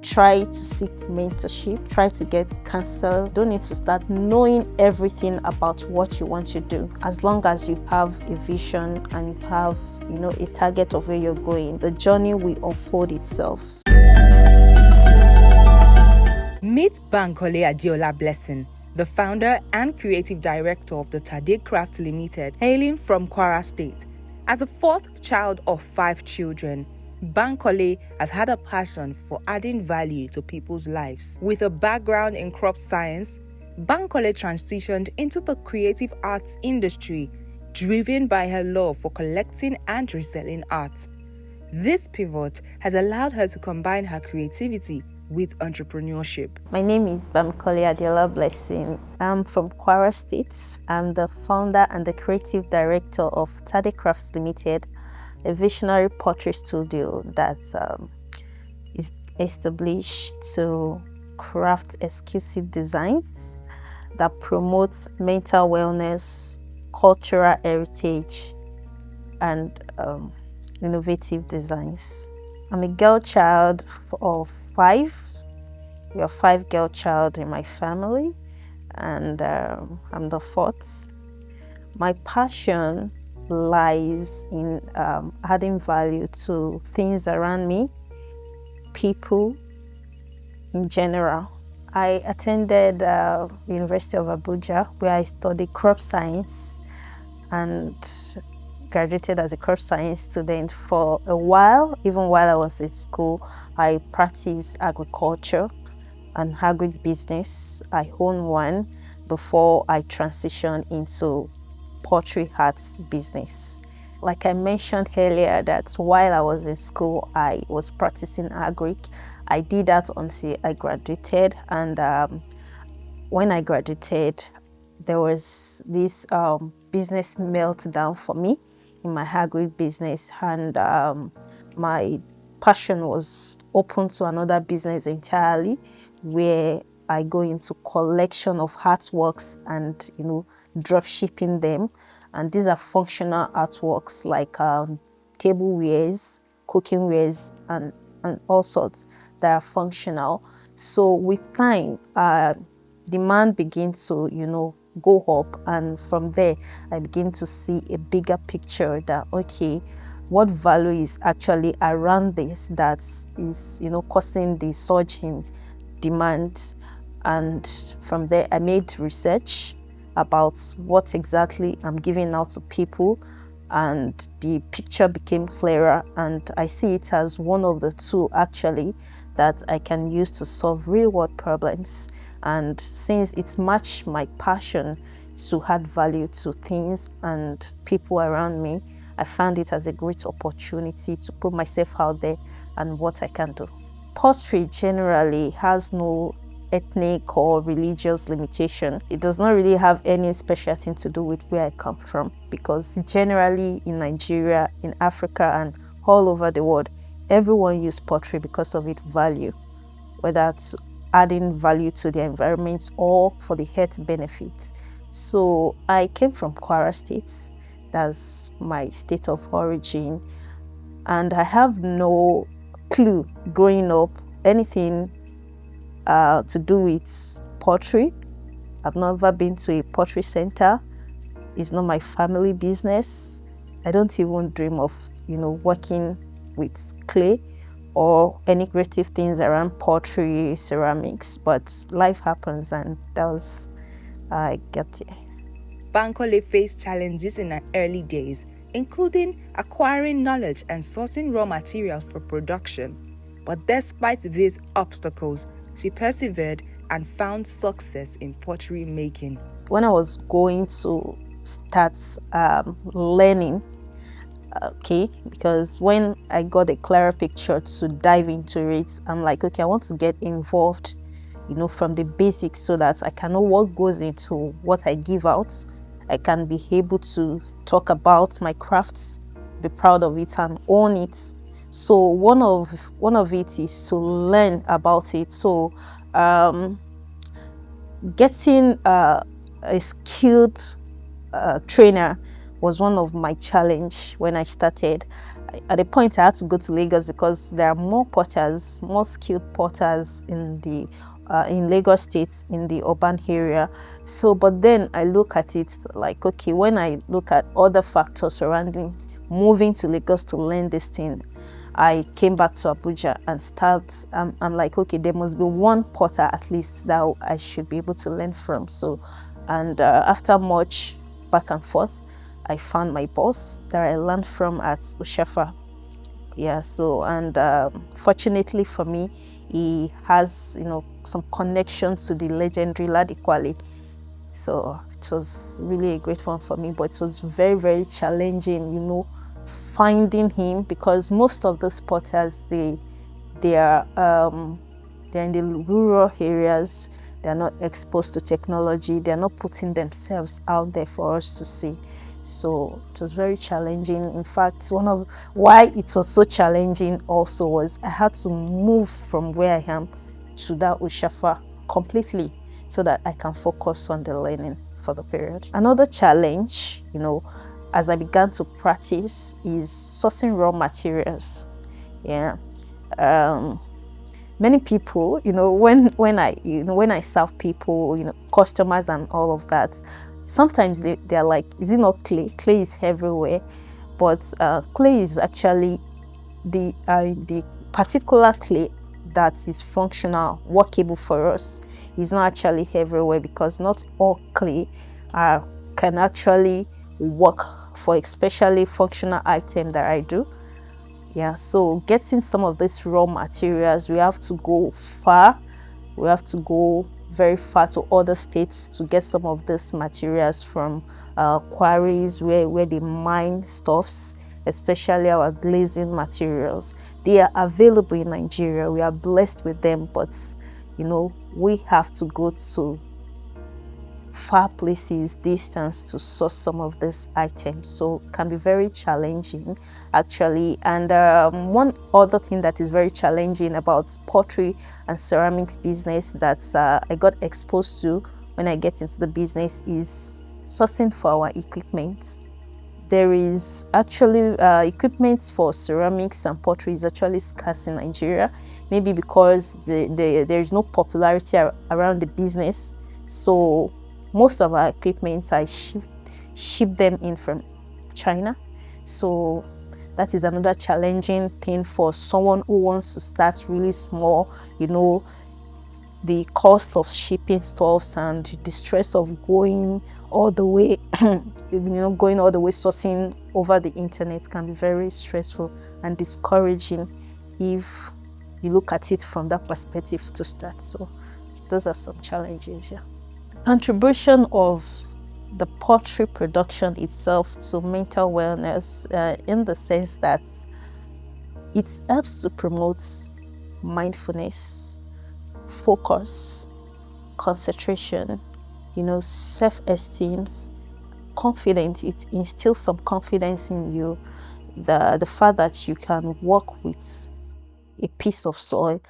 try to seek mentorship, try to get counsel. Don't need to start knowing everything about what you want to do. As long as you have a vision and you have, a target of where you're going, the journey will unfold itself. Miss Bamikole Adeola Blessing, the founder and creative director of the Tade Crafts Limited, hailing from Kwara State. As a fourth child of 5 children, Bamikole has had a passion for adding value to people's lives. With a background in crop science, Bamikole transitioned into the creative arts industry, driven by her love for collecting and reselling art. This pivot has allowed her to combine her creativity with entrepreneurship. My name is Bamikole Adeola Blessing. I'm from Kwara State. I'm the founder and the creative director of Tade Crafts Limited, a visionary pottery studio that is established to craft exquisite designs that promotes mental wellness, cultural heritage, and innovative designs. I'm a girl child of 5. We are 5 girl child in my family, and I'm the 4th. My passion lies in adding value to things around me, people in general. I attended University of Abuja, where I studied crop science and graduated as a crop science student. For a while, even while I was in school, I practiced agriculture and agribusiness. I owned one before I transitioned into pottery arts business. Like I mentioned earlier, that while I was in school, I was practicing agric. I did that until I graduated, and when I graduated, there was this business meltdown for me in my agric business, and my passion was open to another business entirely, where I go into collection of artworks and drop shipping them. And these are functional artworks like tablewares, cooking wares, and all sorts that are functional. So with time, demand begins to go up, and from there I begin to see a bigger picture that okay, what value is actually around this that is causing the surge in demand. And from there I made research about what exactly I'm giving out to people, and the picture became clearer, and I see it as one of the two actually that I can use to solve real world problems. And since it's matched my passion to add value to things and people around me, I found it as a great opportunity to put myself out there and what I can do. Pottery generally has no ethnic or religious limitation. It does not really have any special thing to do with where I come from, because generally in Nigeria, in Africa, and all over the world, everyone uses pottery because of its value, whether it's adding value to the environment or for the health benefits. So I came from Kwara State, that's my state of origin, and I have no clue growing up anything to do with pottery. I've never been to a pottery center. It's not my family business. I don't even dream of working with clay or any creative things around pottery, ceramics, but life happens, and that was how I got here. Bamikole faced challenges in her early days, including acquiring knowledge and sourcing raw materials for production. But despite these obstacles, she persevered and found success in pottery making. When I was going to start learning, because when I got a clearer picture to dive into it, I'm like, okay, I want to get involved, from the basics, so that I can know what goes into what I give out. I can be able to talk about my crafts, be proud of it, and own it. So one of it is to learn about it. So getting a skilled trainer was one of my challenge when I started. at a point I had to go to Lagos because there are more potters, more skilled potters in Lagos State, in the urban area. So, but then I look at it like, okay, when I look at other factors surrounding moving to Lagos to learn this thing, I came back to Abuja and I'm like, okay, there must be one potter at least that I should be able to learn from. So, and after much back and forth, I found my boss that I learned from at Ushafa. Yeah, so, and fortunately for me, he has, some connections to the legendary Ladi Kwali. So it was really a great one for me, but it was very, very challenging, finding him, because most of those potters, they're in the rural areas. They're not exposed to technology. They're not putting themselves out there for us to see. So it was very challenging. In fact, one of why it was so challenging also was I had to move from where I am to that Ushafa completely so that I can focus on the learning for the period. Another challenge, as I began to practice, is sourcing raw materials. Yeah. Many people, when I serve people, customers and all of that, sometimes they're like, is it not clay? Clay is everywhere, but clay is actually the particular clay that is functional, workable for us is not actually everywhere, because not all clay can actually work for especially functional item that I do. Yeah, so getting some of these raw materials, we have to go far. We have to go very far to other states to get some of these materials from quarries where they mine stuffs, especially our glazing materials. They are available in Nigeria. We are blessed with them, but we have to go to far places, distance, to source some of these items. So it can be very challenging actually. And one other thing that is very challenging about pottery and ceramics business that I got exposed to when I get into the business is sourcing for our equipment. There is actually equipment for ceramics and pottery is actually scarce in Nigeria, maybe because there is no popularity around the business. So most of our equipment I ship them in from China. So that is another challenging thing for someone who wants to start really small, the cost of shipping stuffs and the stress of going all the way, sourcing over the internet can be very stressful and discouraging if you look at it from that perspective to start. So those are some challenges, yeah. Contribution of the pottery production itself to mental wellness, in the sense that it helps to promote mindfulness, focus, concentration, self-esteem, confidence. It instills some confidence in you, the fact that you can work with a piece of soil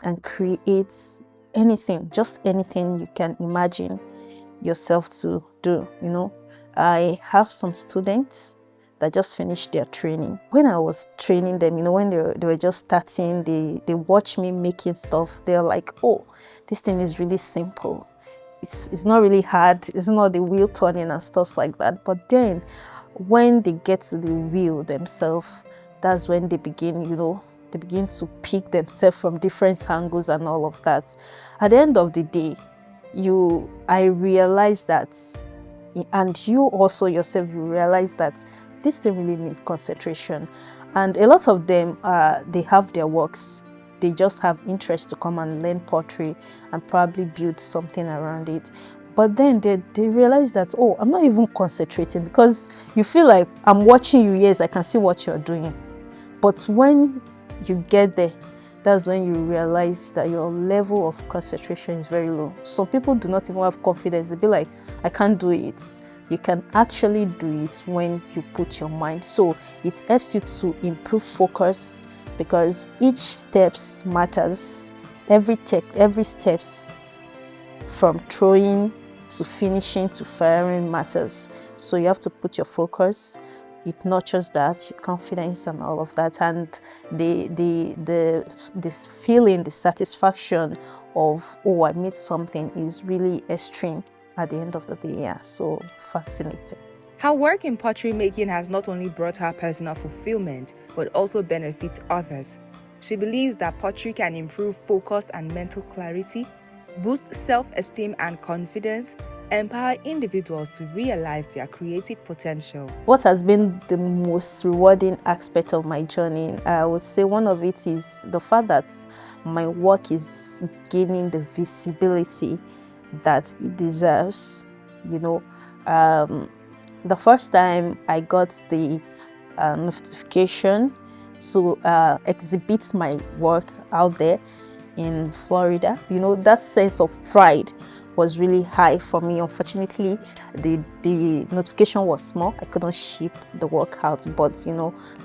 and create anything, just anything you can imagine yourself to do. I have some students that just finished their training. When I was training them, when they were just starting, they watch me making stuff. They're like, oh, this thing is really simple. It's not really hard. It's not the wheel turning and stuff like that. But then when they get to the wheel themselves, that's when they begin, they begin to pick themselves from different angles and all of that. At the end of the day, I realized that, and you also yourself, you realize that this thing really needs concentration. And a lot of them, they have their works. They just have interest to come and learn pottery and probably build something around it. But then they realize that, oh, I'm not even concentrating, because you feel like I'm watching you, yes, I can see what you're doing. But when you get there, that's when you realize that your level of concentration is very low. Some people do not even have confidence. They'll be like, I can't do it. You can actually do it when you put your mind. So it helps you to improve focus, because each steps matters. Every steps from throwing to finishing to firing matters. So you have to put your focus. it nurtures that confidence and all of that, and this feeling, the satisfaction of, oh, I made something, is really extreme at the end of the day. Yeah, so fascinating. Her work in pottery making has not only brought her personal fulfillment, but also benefits others. She believes that pottery can improve focus and mental clarity, boost self-esteem and confidence, empower individuals to realize their creative potential. What has been the most rewarding aspect of my journey? I would say one of it is the fact that my work is gaining the visibility that it deserves. The first time I got the notification to exhibit my work out there in Florida, that sense of pride was really high for me. Unfortunately, the notification was small. I couldn't ship the work out, but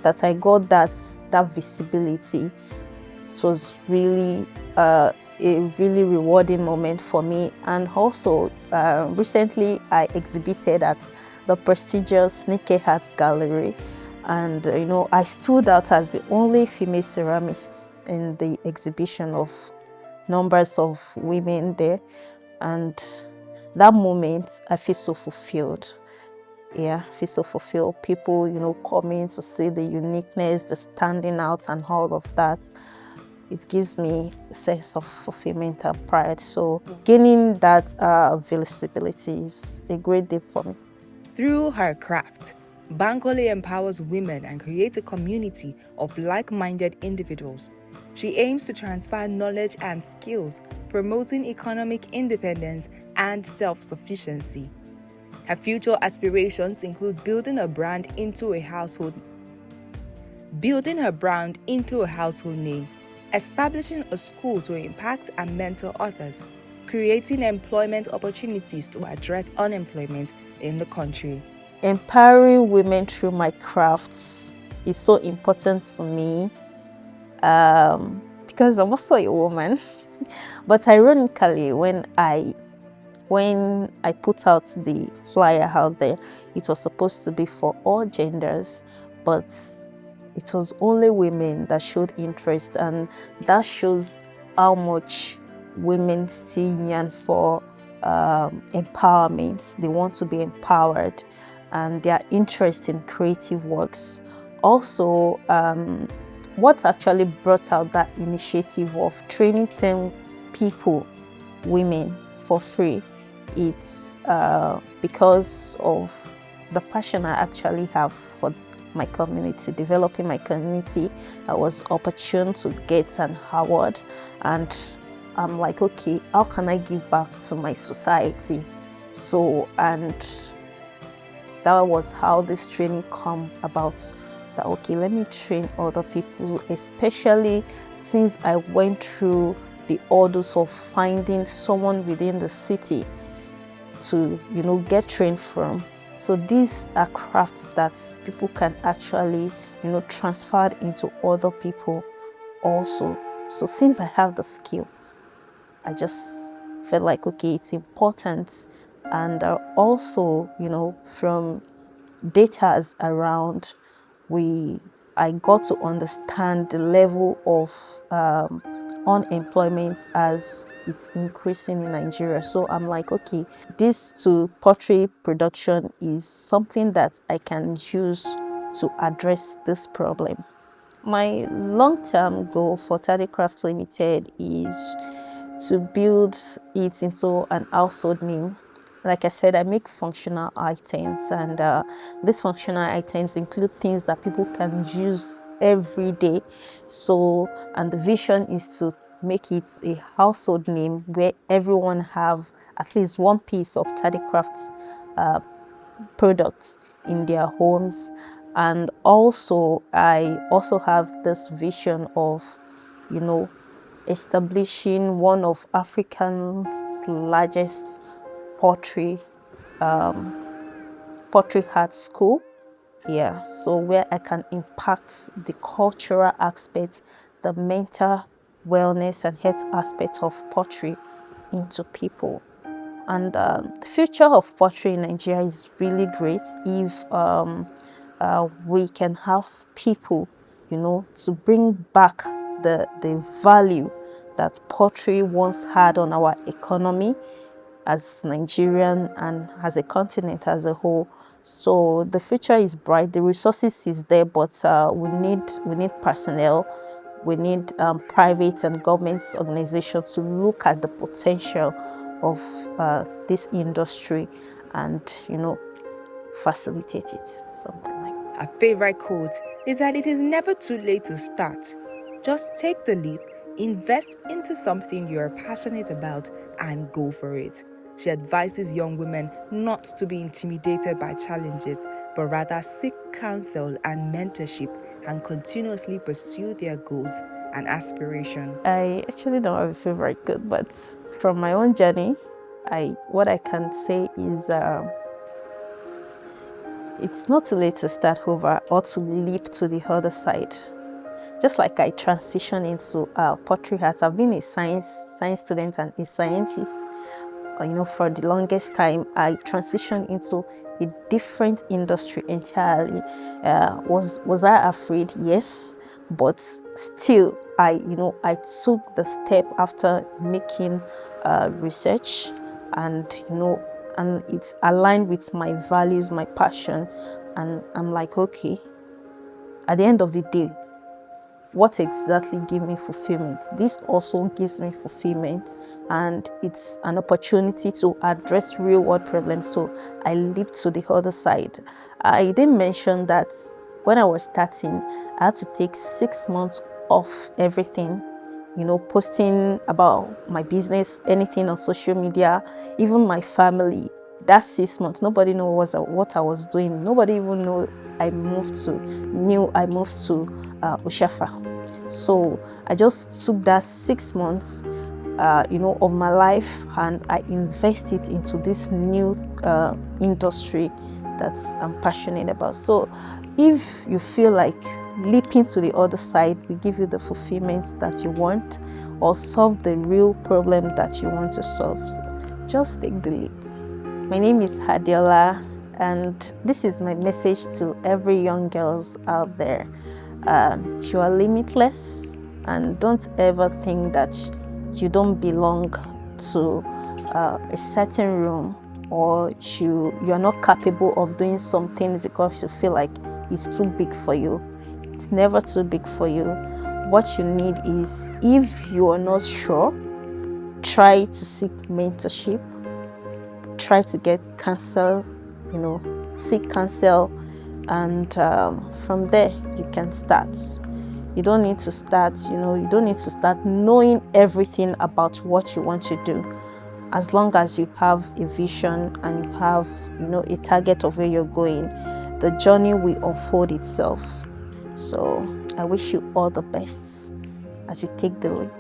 that I got that visibility, it was really a really rewarding moment for me. And also, recently I exhibited at the prestigious Nikkei Art Gallery, and I stood out as the only female ceramist in the exhibition of numbers of women there, and that moment I feel so fulfilled. Yeah, I feel so fulfilled. People, coming to see the uniqueness, the standing out and all of that. It gives me a sense of fulfillment and pride. So gaining that visibility is a great day for me. Through her craft, Bamikole empowers women and creates a community of like-minded individuals. She aims to transfer knowledge and skills, promoting economic independence and self-sufficiency. Her future aspirations include building her brand into a household name, establishing a school to impact and mentor others, creating employment opportunities to address unemployment in the country. Empowering women through my crafts is so important to me, because I'm also a woman. But ironically, when I put out the flyer out there, it was supposed to be for all genders, but it was only women that showed interest, and that shows how much women still yearn for empowerment. They want to be empowered, and their interest in creative works. Also, what actually brought out that initiative of training 10 people, women, for free, it's because of the passion I actually have for my community, developing my community. I was opportune to get an award, and I'm like, okay, how can I give back to my society? So, and that was how this training come about. That, okay, let me train other people, especially since I went through the orders of finding someone within the city to get trained from. So these are crafts that people can actually transfer into other people also. So since I have the skill, I just felt like, okay, it's important. And also, from data around, I got to understand the level of unemployment as it's increasing in Nigeria. So I'm like, okay, this to pottery production is something that I can use to address this problem. My long-term goal for Tadi Crafts Limited is to build it into an household name. Like I said, I make functional items, and these functional items include things that people can use every day. So, and the vision is to make it a household name where everyone have at least one piece of Tadi Crafts products in their homes. And also, I also have this vision of, establishing one of Africa's largest pottery art school. Yeah, so where I can impact the cultural aspects, the mental wellness and health aspects of pottery into people. And the future of pottery in Nigeria is really great if we can have people, to bring back the value that pottery once had on our economy as Nigerian and as a continent as a whole. So the future is bright. The resources is there, but we need personnel. We need private and government organizations to look at the potential of this industry and facilitate it. Something like that. Her favorite quote is that it is never too late to start. Just take the leap, invest into something you are passionate about, and go for it. She advises young women not to be intimidated by challenges, but rather seek counsel and mentorship and continuously pursue their goals and aspiration. I actually don't have a favorite quote, but from my own journey, what I can say is it's not too late to start over or to leap to the other side. Just like I transitioned into pottery art, I've been a science student and a scientist. For the longest time, I transitioned into a different industry entirely. Was I afraid? Yes, but still, I took the step after making research, and and it's aligned with my values, my passion, and I'm like, okay. At the end of the day, what exactly gives me fulfillment? This also gives me fulfillment, and it's an opportunity to address real world problems. So I leaped to the other side. I didn't mention that when I was starting, I had to take 6 months off everything, posting about my business, anything on social media, even my family. That 6 months, nobody knew what I was doing. Nobody even knew I moved to Oshafa. So I just took that 6 months, of my life, and I invested into this new industry that I'm passionate about. So if you feel like leaping to the other side will give you the fulfillment that you want or solve the real problem that you want to solve, just take the leap. My name is Adeola, and this is my message to every young girls out there. You are limitless, and don't ever think that you don't belong to a certain room, or you are not capable of doing something because you feel like it's too big for you. It's never too big for you. What you need is, if you are not sure, try to seek mentorship, try to get counsel, seek counsel, and from there you can start. You don't need to start, knowing everything about what you want to do. As long as you have a vision and you have, a target of where you're going, the journey will unfold itself. So I wish you all the best as you take the leap.